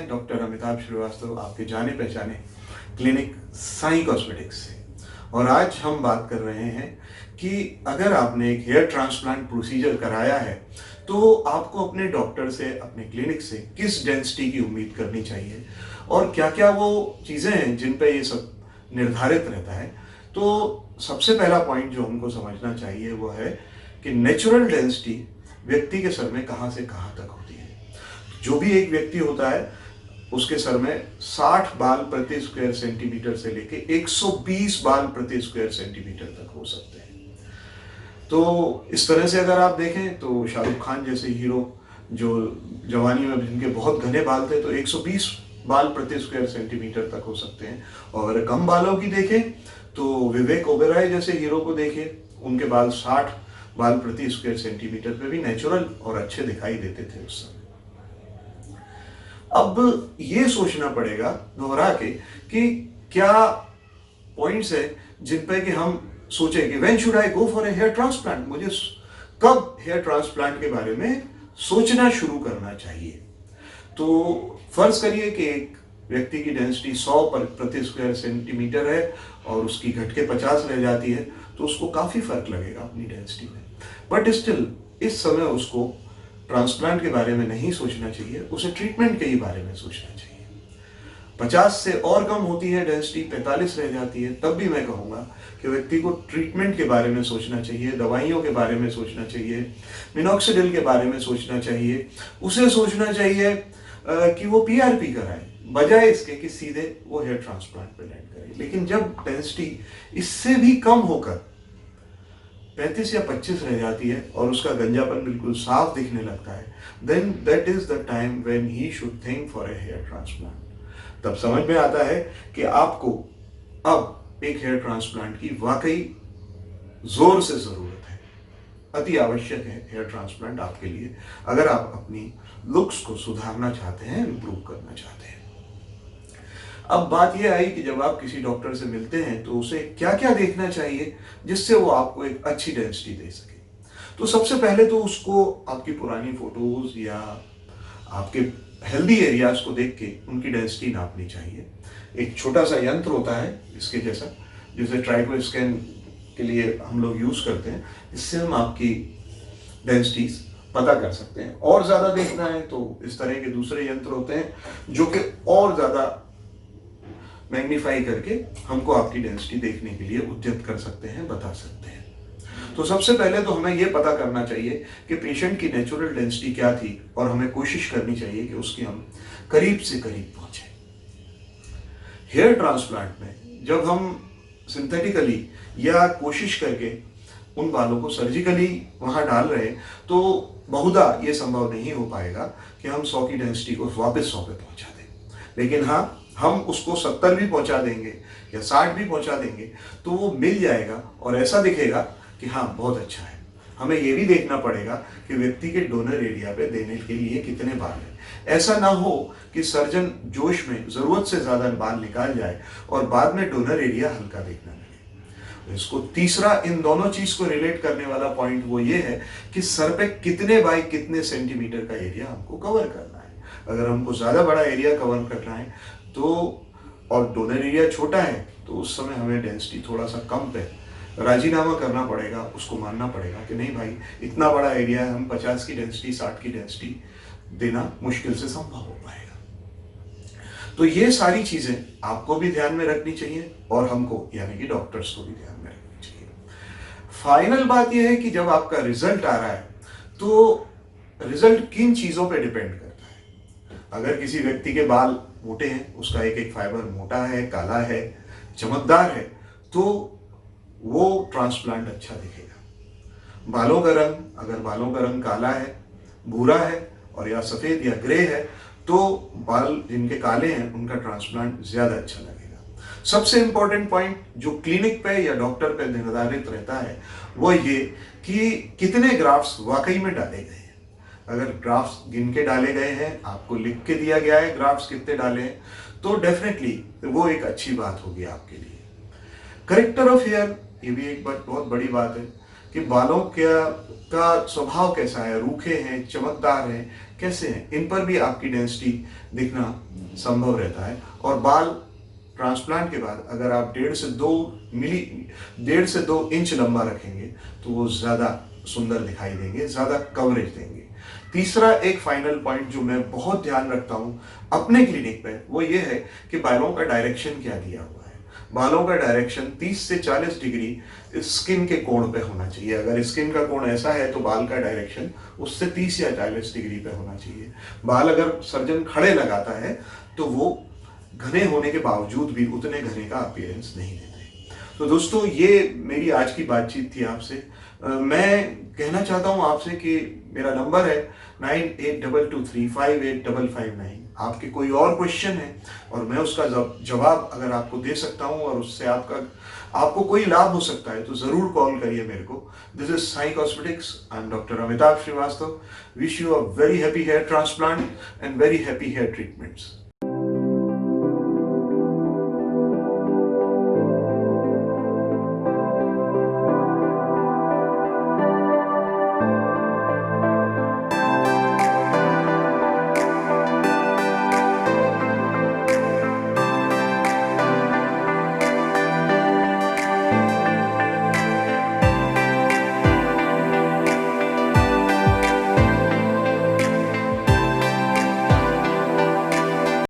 मैं डॉक्टर अमिताभ श्रीवास्तव, आपके जाने पहचाने क्लिनिक साई कॉस्मेटिक्स से। और आज हम बात कर रहे हैं कि अगर आपने एक हेयर ट्रांसप्लांट प्रोसीजर कराया है तो आपको अपने डॉक्टर से, अपने क्लिनिक से किस डेंसिटी की उम्मीद करनी चाहिए और क्या क्या वो चीज़ें हैं जिन पे ये सब निर्धारित रहता है। तो सबसे पहला पॉइंट जो हमको समझना चाहिए वो है कि नेचुरल डेंसिटी व्यक्ति के सर में कहाँ से कहाँ तक होती है। जो भी एक व्यक्ति होता है उसके सर में 60 बाल प्रति स्क्वायर सेंटीमीटर से लेके 120 बाल प्रति स्क्वायर सेंटीमीटर तक हो सकते हैं। तो इस तरह से अगर आप देखें तो शाहरुख खान जैसे हीरो जो जवानी में जिनके बहुत घने बाल थे तो 120 बाल प्रति स्क्वायर सेंटीमीटर तक हो सकते हैं। और अगर कम बालों की देखें तो विवेक ओबेरॉय जैसे हीरो को देखें, उनके बाल 60 बाल प्रति स्क्वायर सेंटीमीटर पे भी नेचुरल और अच्छे दिखाई देते थे उस समय। अब ये सोचना पड़ेगा दोहरा के कि क्या पॉइंट्स है जिन पे कि हम सोचे कि when should I go for a hair transplant, मुझे कब हेयर ट्रांसप्लांट के बारे में सोचना शुरू करना चाहिए। तो फर्ज करिए कि एक व्यक्ति की डेंसिटी 100 प्रति स्क्वायर सेंटीमीटर है और उसकी घट के 50 रह जाती है तो उसको काफी फर्क लगेगा अपनी डेंसिटी में। बट स्टिल इस समय उसको ट्रांसप्लांट के बारे में नहीं सोचना चाहिए, उसे ट्रीटमेंट के ही बारे में सोचना चाहिए। 50 से और कम होती है डेंसिटी, 45 रह जाती है, तब भी मैं कहूँगा कि व्यक्ति को ट्रीटमेंट के बारे में सोचना चाहिए, दवाइयों के बारे में सोचना चाहिए, मिनॉक्सिडिल के बारे में सोचना चाहिए। उसे सोचना चाहिए कि वो पीआरपी कराए बजाय इसके कि सीधे वो हेयर ट्रांसप्लांट पे लैंड करे। लेकिन जब डेंसिटी इससे भी कम होकर 35 या 25 रह जाती है और उसका गंजापन बिल्कुल साफ दिखने लगता है, then that is the time when he should think for a hair transplant. तब समझ में आता है कि आपको अब एक हेयर ट्रांसप्लांट की वाकई जोर से जरूरत है, अति आवश्यक है हेयर ट्रांसप्लांट आपके लिए, अगर आप अपनी लुक्स को सुधारना चाहते हैं, इंप्रूव करना चाहते हैं। अब बात यह आई कि जब आप किसी डॉक्टर से मिलते हैं तो उसे क्या क्या देखना चाहिए जिससे वो आपको एक अच्छी डेंसिटी दे सके। तो सबसे पहले तो उसको आपकी पुरानी फोटोज या आपके हेल्दी एरियाज को देख के उनकी डेंसिटी नापनी चाहिए। एक छोटा सा यंत्र होता है इसके जैसा, जिसे ट्राइको स्कैन के लिए हम लोग यूज करते हैं, इससे हम आपकी डेंसिटीज पता कर सकते हैं। और ज्यादा देखना है तो इस तरह के दूसरे यंत्र होते हैं जो कि और ज्यादा मैग्नीफाई करके हमको आपकी डेंसिटी देखने के लिए उद्यत कर सकते हैं, बता सकते हैं। तो सबसे पहले तो हमें यह पता करना चाहिए कि पेशेंट की नेचुरल डेंसिटी क्या थी और हमें कोशिश करनी चाहिए कि उसकी हम करीब से करीब पहुंचे। हेयर ट्रांसप्लांट में जब हम सिंथेटिकली या कोशिश करके उन बालों को सर्जिकली वहां डाल रहे हैं तो बहुधा यह संभव नहीं हो पाएगा कि हम 100 की डेंसिटी को वापस 100 पे पहुंचा दें। लेकिन हाँ, हम उसको 70 भी पहुंचा देंगे या 60 भी पहुंचा देंगे तो वो मिल जाएगा और ऐसा दिखेगा कि हाँ बहुत अच्छा है। हमें ये भी देखना पड़ेगा कि व्यक्ति के डोनर एरिया पे देने के लिए कितने बाल हैं। ऐसा ना हो कि सर्जन जोश में जरूरत से ज्यादा बाल निकाल जाए और बाद में डोनर एरिया हल्का देखने लगे। इसको तीसरा इन दोनों चीज को रिलेट करने वाला पॉइंट वो ये है कि सर पे कितने बाई कितने सेंटीमीटर का एरिया हमको कवर करना है। अगर हमको ज्यादा बड़ा एरिया कवर करना है तो और डोनर एरिया छोटा है तो उस समय हमें डेंसिटी थोड़ा सा कम पे राजीनामा करना पड़ेगा, उसको मानना पड़ेगा कि नहीं भाई इतना बड़ा एरिया है, हम 50 की डेंसिटी 60 की डेंसिटी देना मुश्किल से संभव हो पाएगा। तो ये सारी चीजें आपको भी ध्यान में रखनी चाहिए और हमको यानी कि डॉक्टर्स को भी ध्यान में रखनी चाहिए। फाइनल बात यह है कि जब आपका रिजल्ट आ रहा है तो रिजल्ट किन चीजों पर डिपेंड करता है। अगर किसी व्यक्ति के बाल मोटे हैं, उसका एक एक फाइबर मोटा है, काला है, चमकदार है, तो वो ट्रांसप्लांट अच्छा दिखेगा। बालों का रंग, अगर बालों का रंग काला है, भूरा है और या सफेद या ग्रे है तो बाल जिनके काले हैं उनका ट्रांसप्लांट ज्यादा अच्छा लगेगा। सबसे इंपॉर्टेंट पॉइंट जो क्लिनिक पे या डॉक्टर पे निर्धारित रहता है वो ये कि कितने ग्राफ्ट्स वाकई में डाले गए हैं। अगर ग्राफ्स गिन के डाले गए हैं, आपको लिख के दिया गया है ग्राफ्स कितने डाले हैं, तो डेफिनेटली वो एक अच्छी बात होगी आपके लिए। करेक्टर ऑफ हेयर, ये भी एक बहुत बड़ी बात है कि बालों का स्वभाव कैसा है, रूखे हैं, चमकदार हैं, कैसे हैं, इन पर भी आपकी डेंसिटी दिखना संभव रहता है। और बाल ट्रांसप्लांट के बाद अगर आप 1.5 से 2 इंच लंबा रखेंगे तो वो ज़्यादा सुंदर दिखाई देंगे, ज़्यादा कवरेज देंगे। तीसरा एक फाइनल पॉइंट जो मैं बहुत ध्यान रखता हूँ अपने क्लिनिक पे, वो ये है कि बालों का डायरेक्शन क्या दिया हुआ है। बालों का डायरेक्शन 30 से 40 डिग्री स्किन के कोण पे होना चाहिए। अगर स्किन का कोण ऐसा है तो बाल का डायरेक्शन उससे 30 या 40 डिग्री पे होना चाहिए। बाल अगर सर्जन खड़े लगाता है तो वो घने होने के बावजूद भी उतने घने का अपीयरेंस नहीं देते। तो दोस्तों, ये मेरी आज की बातचीत थी आपसे। मैं कहना चाहता हूँ आपसे कि मेरा नंबर है 9822358559। आपके कोई और क्वेश्चन है और मैं उसका जवाब अगर आपको दे सकता हूँ और उससे आपको कोई लाभ हो सकता है तो ज़रूर कॉल करिए मेरे को। This is Sai cosmetics, I am doctor Amitabh Srivastava. Wish you a very happy hair transplant and very happy hair treatments.